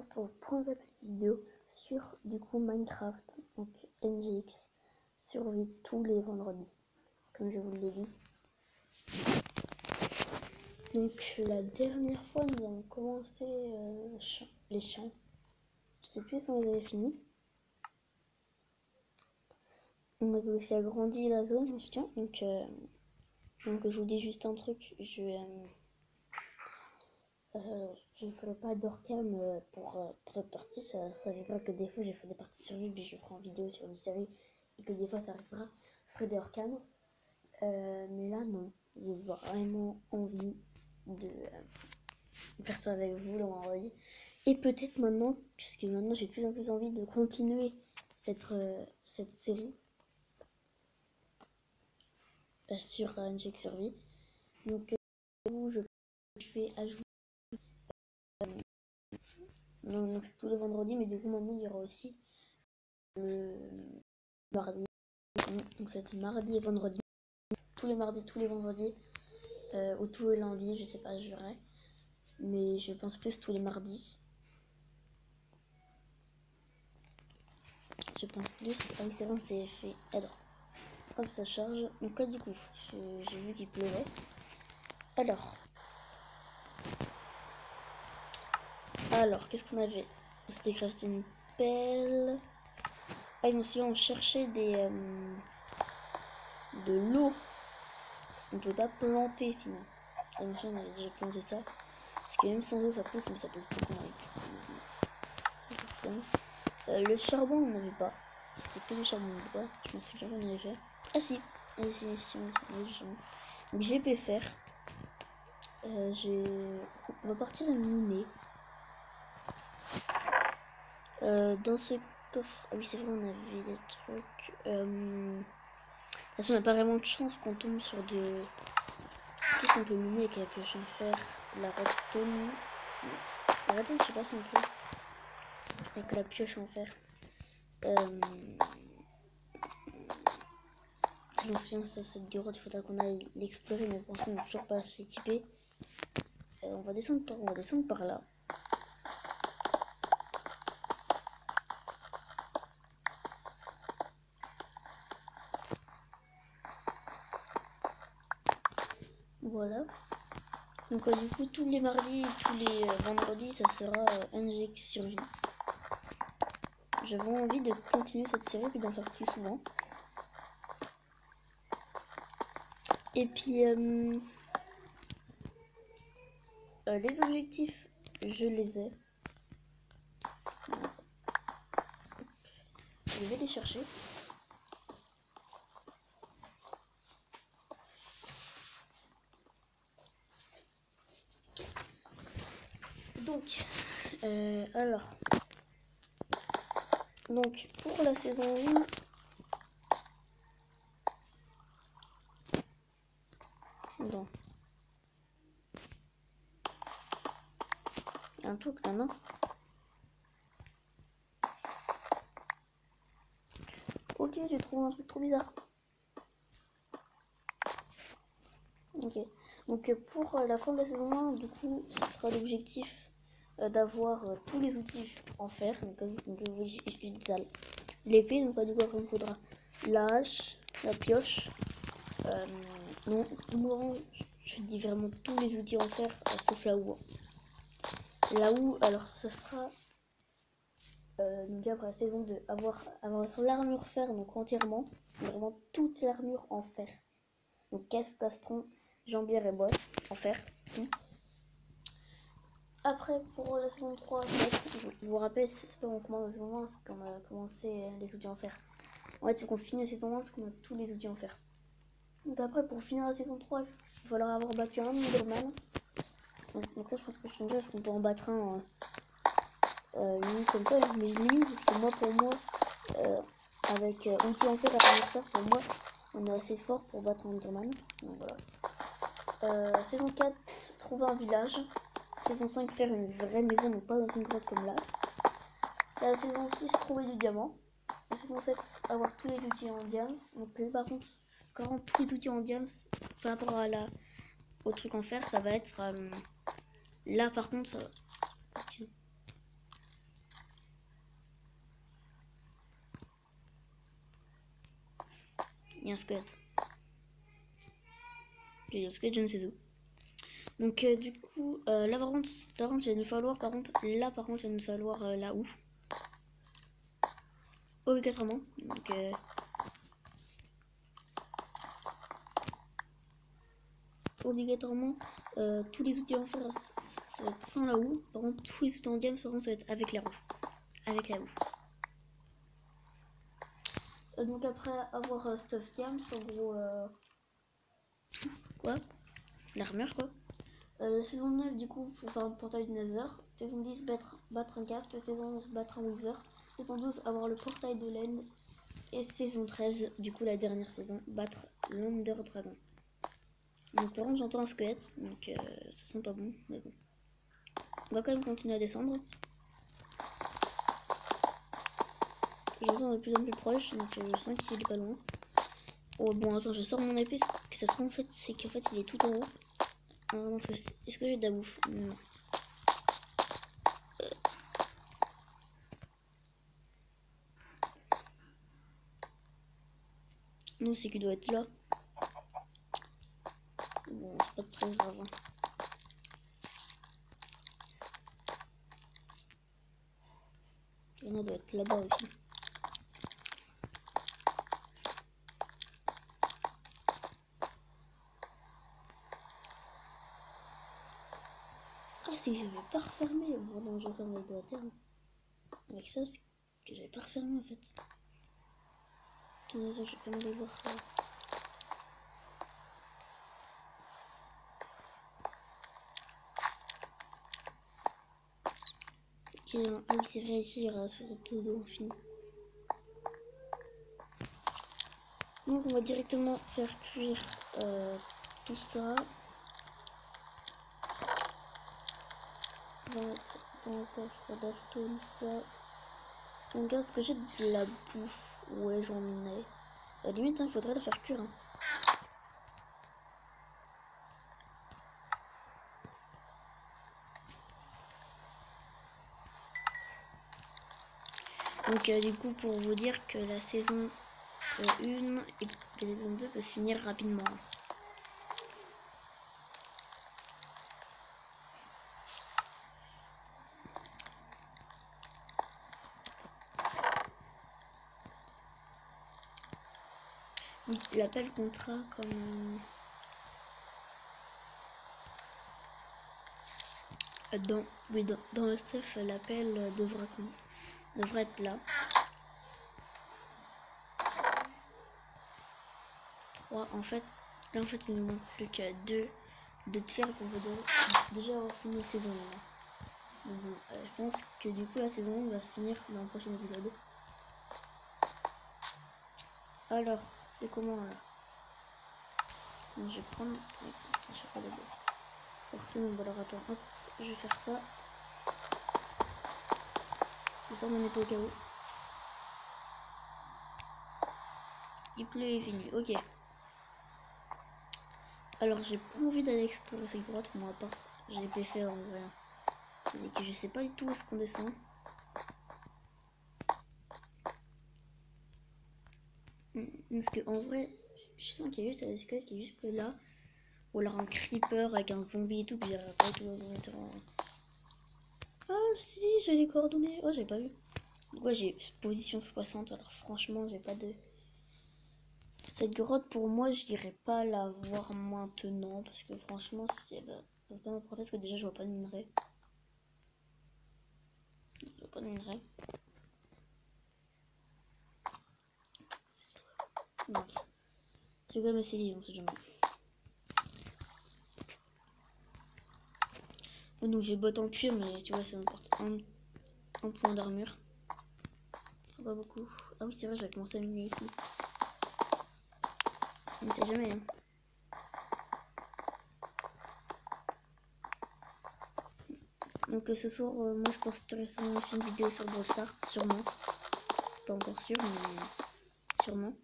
on se retrouve pour une petite vidéo sur du coup Minecraft, donc NGX, survie tous les vendredis, comme je vous l'ai dit. Donc la dernière fois nous avons commencé les champs, je sais plus si on les avait finis. On avait aussi agrandi la zone, je me souviens, donc je vous dis juste un truc, je ferai pas d'orcam pour cette partie, ça arrivera que des fois j'ai fait des parties de survie, puis je ferai en vidéo sur une série, et que des fois ça arrivera, je ferai des orcam. Mais là non, j'ai vraiment envie de faire ça avec vous le vendredi. Et peut-être maintenant, puisque maintenant j'ai de plus en plus envie de continuer cette série sur NGX Survie. Donc je fais ajouter donc c'est tous les vendredis, mais du coup maintenant il y aura aussi le mardi. Donc c'est mardi et vendredi. Tous les mardis, tous les vendredis. Ou tous les lundis, je sais pas, je verrai. Mais je pense plus tous les mardis. Je pense plus. Ah oui, c'est bon, c'est fait. Alors, hop, ça charge. Donc là, du coup, j'ai vu qu'il pleuvait. Alors, qu'est-ce qu'on avait? C'était crafté une pelle. Ah, je me souviens, on cherchait de l'eau. Parce qu'on ne pouvait pas planter sinon. Ah, je me souviens, on avait déjà planté ça. Parce que même sans eau, ça pousse, mais ça pousse beaucoup moins vite. Le charbon, on n'avait pas. C'était que du charbon de bois. Je me souviens qu'on avait fait. Ah si, on avait du charbon. Donc j'ai pu faire. On va partir à miner. Dans ce coffre. Ah oui, c'est vrai, on avait des trucs. De toute façon, on n'a pas vraiment de chance qu'on tombe sur de. Qu'est-ce qu'on peut miner avec la pioche en fer? La redstone. La redstone, je sais pas si on peut. Avec la pioche en fer. Je me souviens, ça c'est du road, il faudra qu'on aille l'explorer, mais pour l'instant on n'est toujours pas assez équipé. On va descendre par là. Voilà. Donc du coup tous les mardis et tous les vendredis ça sera NGX Survie. J'avais envie de continuer cette série puis d'en faire plus souvent. Et puis les objectifs, je les ai. Je vais les chercher. Donc, donc pour la saison 1, bon. Il y a un truc là, non? Ok, j'ai trouvé un truc trop bizarre. Ok, donc pour la fin de la saison 1, du coup, ce sera l'objectif d'avoir tous les outils en fer. Donc, l'épée, donc du coup, après, il faudra la hache, la pioche. Non, moi, je dis vraiment tous les outils en fer, sauf la houe. La houe, alors, ce sera donc après la saison 2, avoir l'armure fer, donc entièrement, vraiment toute l'armure en fer. Donc casque, plastron, jambière et bosse en fer. Après pour la saison 3, je vous rappelle, c'est pas on commence la saison 1, c'est qu'on a commencé les outils en fer. En fait, c'est qu'on finit la saison 1, c'est qu'on a tous les outils en fer. Donc après, pour finir la saison 3, il va falloir avoir battu un Enderman. Donc ça, je pense que je changerai, parce qu'on peut en battre un comme ça, mais je l'ai mis, parce que moi, pour moi, avec outils en fer à faire, pour moi, on est assez fort pour battre un Enderman. Donc voilà. Saison 4, trouver un village. Saison 5, faire une vraie maison, mais pas dans une grotte comme là. La saison 6, trouver du diamant. La saison 7, avoir tous les outils en diams. Donc par contre, quand tous les outils en diams, par rapport à au truc en fer, ça va être... là par contre, ça va... Il y a un squelette. Il y a un squelette, je ne sais où. Donc du coup, là par contre, il va nous falloir, par contre, il va nous falloir là où obligatoirement. Donc obligatoirement, tous les outils en fer, ça va être sans la houe. Par contre, tous les outils en diamant, ça va être avec la roue. Avec la houe. Donc après avoir stuff diams, en gros, quoi, l'armure quoi. Saison 9 du coup pour faire un portail du Nether. Saison 10 battre un cast. Saison 11 battre un Wither. Saison 12 avoir le portail de l'End. Et saison 13 du coup la dernière saison battre l'Under Dragon. Donc par contre j'entends un squelette donc ça sent pas bon mais bon. On va quand même continuer à descendre. J'entends de plus en plus proche donc je sens qu'il est pas loin. Oh bon attends je sors mon épée. Ce que ça se rend en fait c'est qu'en fait il est tout en haut. Est-ce que j'ai de la bouffe? Non. Non, c'est qu'il doit être là. Bon, c'est pas très grave. Il doit être là-bas aussi. Ah, c'est que j'avais pas refermé. Bon, non, je referme les deux à terme. Avec ça, c'est que j'avais pas refermé en fait. Attends, je vais quand même aller voir ça. Ok, ah oui, c'est vrai, ici il y aura surtout d'eau infini. Donc, on va directement faire cuire tout ça. On va mettre dans le coffre d'Astone ça. On regarde ce que j'ai de la bouffe. Ouais, j'en ai. À la limite, il faudrait la faire cuire. Hein. Donc du coup pour vous dire que la saison 1 et la saison 2 peut se finir rapidement. Il l'appelle contrat comme dans le stuff l'appel devrait être là. 3 en fait là en fait il ne manque plus que 2 de faire pour déjà avoir fini la saison 1. Donc, je pense que du coup la saison 1 va se finir dans le prochain épisode. Alors c'est comment là? Je vais prendre je sais pas d'abord. Forcément alors attends hop je vais faire ça. Je sors mon épée au cas où. Il pleut et fini, ok. Alors j'ai pas envie d'aller explorer cette grotte, moi à part j'ai été fait en vrai. Et que je sais pas du tout où est-ce qu'on descend. Parce que en vrai, je sens qu'il y a juste un squelette qui est juste là. Ou alors un creeper avec un zombie et tout, puis j'arrive pas du tout à vous mettre en... Ah si, j'ai les coordonnées. Oh j'ai pas vu. Ouais j'ai position 60, alors franchement j'ai pas de... Cette grotte pour moi je dirais pas la voir maintenant, parce que franchement c'est pas m'importer parce que déjà je vois pas de minerai. Je vois pas de minerai. Non. Je vais quand même essayer, on sait jamais. Oh non, j'ai bottes en cuir, mais tu vois, ça m'apporte un point d'armure. Pas beaucoup. Ah oui, c'est vrai, j'avais commencé à miner ici. On ne sait jamais, hein. Donc ce soir, moi je posterai sûrement une vidéo sur Brawl Stars, sûrement. C'est pas encore sûr, mais sûrement.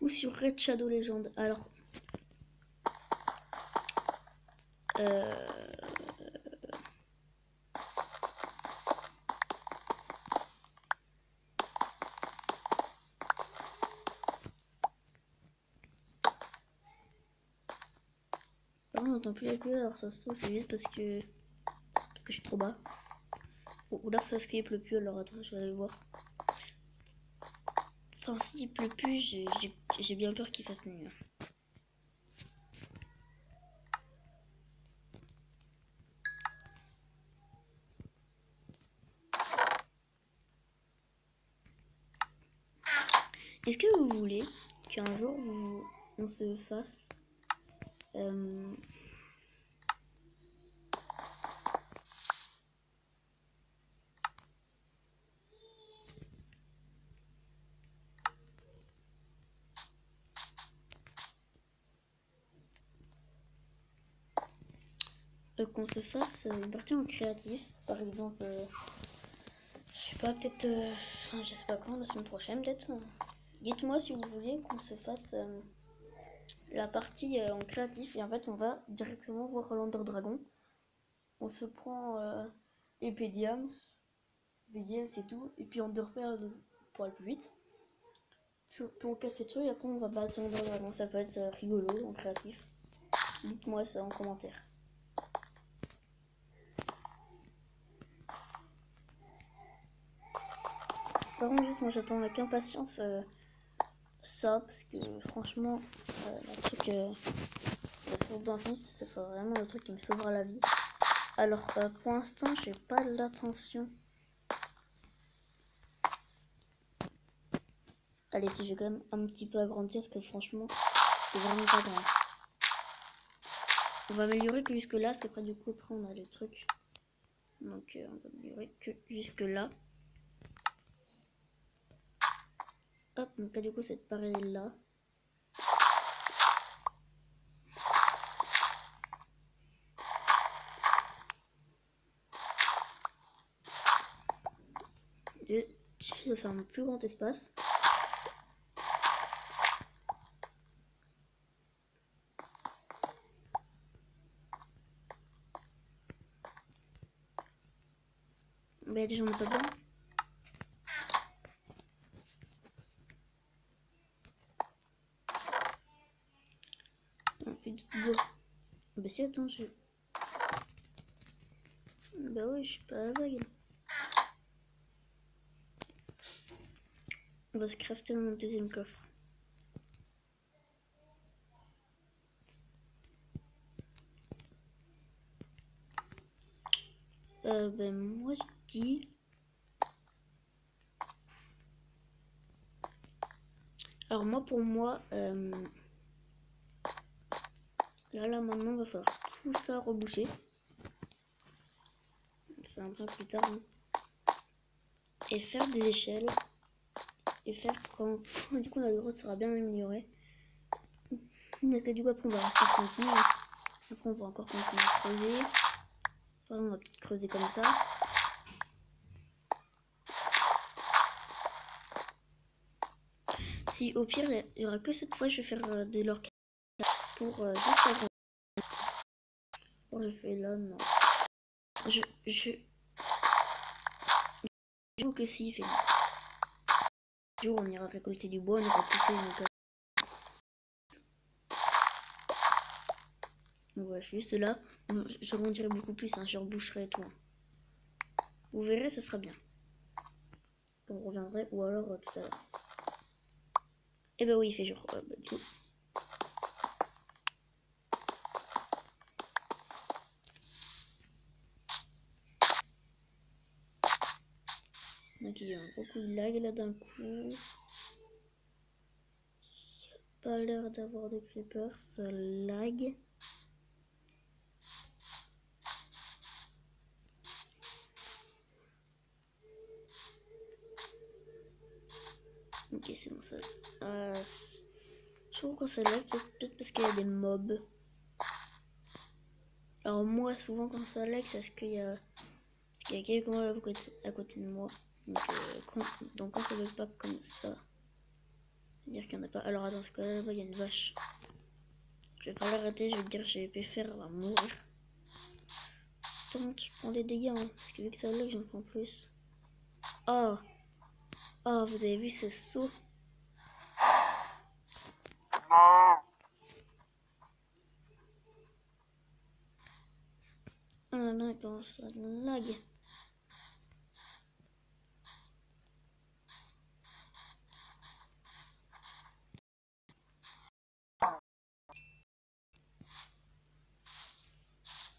Ou sur Red Shadow Legend. Alors, on n'entend plus la pluie, alors ça se trouve c'est juste parce que je suis trop bas. Ou là ça se qu'il pleut plus, alors attends, je vais aller voir. Enfin s'il pleut plus, j'ai bien peur qu'il fasse nuit. Est-ce que vous voulez qu'un jour on se fasse qu'on se fasse une partie en créatif, par exemple, je sais pas, peut-être, je sais pas quand, la semaine prochaine peut-être. Dites-moi si vous voulez qu'on se fasse la partie en créatif et en fait on va directement voir Lander Dragon. On se prend les PDMs c'est tout, et puis on dort pour aller plus vite. Puis on casse les trucs et après on va battre Lander Dragon. Ça peut être rigolo en créatif. Dites-moi ça en commentaire. Par contre, juste moi j'attends avec impatience ça, parce que franchement, le truc, la source d'infini, ça sera vraiment le truc qui me sauvera la vie. Alors, pour l'instant, j'ai pas l'attention. Allez, si je vais quand même un petit peu agrandir, parce que franchement, c'est vraiment pas grand. On va améliorer que jusque là, parce qu'après, du coup, après, on a les trucs. Donc, on va améliorer que jusque là. Hop, donc là, du coup, cette parallèle là. Je vais faire un plus grand espace. Mais déjà, on n'est pas bien. On fait du bois. Bah si, attends, bah ouais, je suis pas aveugle. On va se crafter un deuxième coffre. Ben moi je dis... Alors moi pour moi, là maintenant il va falloir tout ça reboucher. On fait un peu plus tard. Hein. Et faire des échelles. Et faire quand du coup la grotte sera bien améliorée. Donc du coup après on va encore continuer. Après on va encore continuer à creuser. Après, on va peut-être creuser comme ça. Si au pire il y aura que cette fois je vais faire de l'or pour juste avoir... Oh, je fais là, non. Je joue que si il fait. Un jour on ira récolter du bois, on ira pousser une... Donc voilà, juste là, je rendirai beaucoup plus, hein, je reboucherai tout. Hein. Vous verrez, ce sera bien. On reviendrait, ou alors tout à l'heure. Eh ben oui, il fait jour. Bah, du coup. Donc il y a un gros coup de lag là d'un coup. Pas l'air d'avoir de creepers, ça lag. Ok, c'est bon ça. Je trouve que ça lag peut-être parce qu'il y a des mobs. Alors moi, souvent quand ça lag, c'est parce qu'il y a quelqu'un à côté de moi. Donc quand ça lag pas comme ça, c'est-à-dire qu'il n'y en a pas. Alors dans ce cas-là, il y a une vache. Je vais pas l'arrêter, je vais dire j'ai pu faire, elle va mourir. Attends, je prends des dégâts, hein, parce que vu que ça lag, j'en prends plus. Oh, oh, vous avez vu ce saut? Ah là, comment ça lag.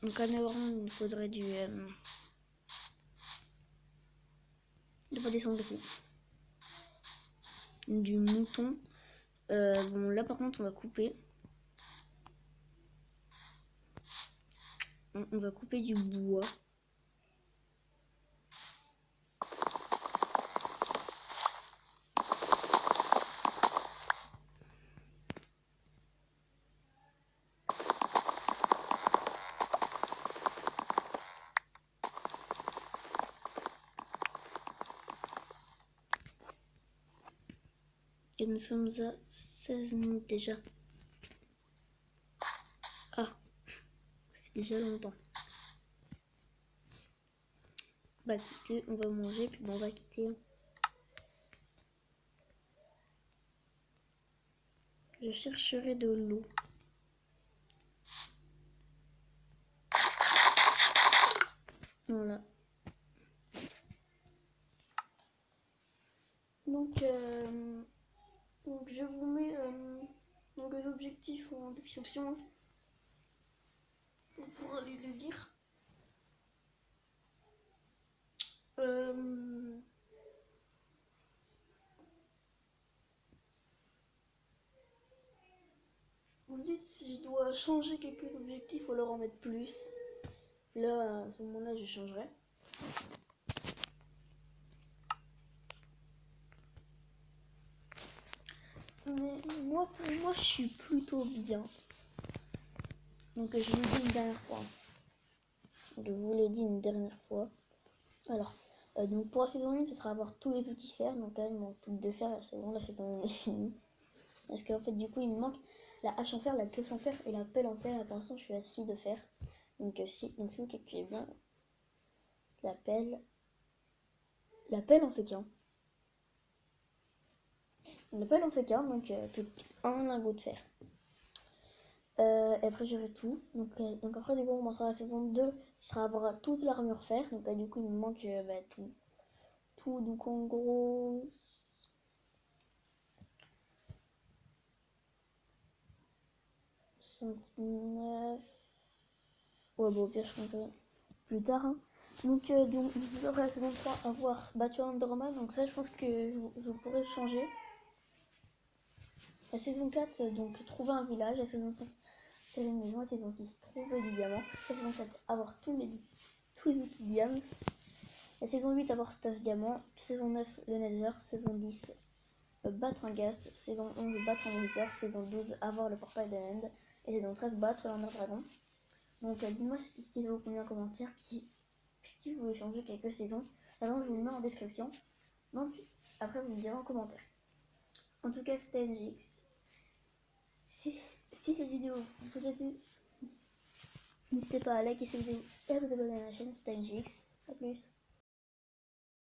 Donc à Neuron, il faudrait du... de pas descendre beaucoup. Du mouton. Bon, là par contre, on va couper. On va couper du bois. Et nous sommes à 16 minutes déjà. Ah, ça fait déjà longtemps. On va quitter, on va manger, puis bon, on va quitter. Je chercherai de l'eau. Voilà. Donc je vous mets donc les objectifs en description. Vous pourrez aller les lire. Vous me dites si je dois changer quelques objectifs ou alors en mettre plus. Là, à ce moment-là, je changerai. Mais moi, pour moi, je suis plutôt bien. Donc je vous le dis une dernière fois. Je vous l'ai dit une dernière fois. Alors, donc pour la saison 1, ce sera avoir tous les outils faire. Donc là, il me manque plus que de faire. C'est bon, la saison 1 est finie. Parce qu'en fait, du coup, il me manque la hache en fer, la pioche en fer et la pelle en fer. Pour l'instant, je suis à 6 de fer. Donc, si vous calculez bien, la pelle en fait qu'un. La pelle en fait qu'un, donc plus un lingot de fer. Et après, j'aurai tout. Donc après, du coup, on commencera la saison 2. Ce sera avoir toute l'armure fer. Donc là, du coup, il me manque tout. Tout, donc en gros... 59... Ouais, bon, au pire, je ferai plus tard. Hein. Donc vous aurez la saison 3 avoir battu Enderman. Donc ça, je pense que je pourrais changer. La saison 4, donc trouver un village. La saison 5, faire une maison. La saison 6, trouver du diamant. La saison 7, avoir tous les outils diams. La saison 8, avoir stuff diamant. Saison 9, le nether. Saison 10, battre un ghast. Saison 11, battre un wither. Saison 12, avoir le portail de l'end. Et saison 13, battre l'ender dragon. Donc dites-moi si ça vous convient en commentaire. Puis si vous voulez changer quelques saisons, avant je vous le mets en description. Donc après vous me direz en commentaire. En tout cas c'était NGX. Si cette vidéo vous a plu, n'hésitez pas à liker cette vidéo et à vous abonner à la chaîne. C'était NGX. A plus.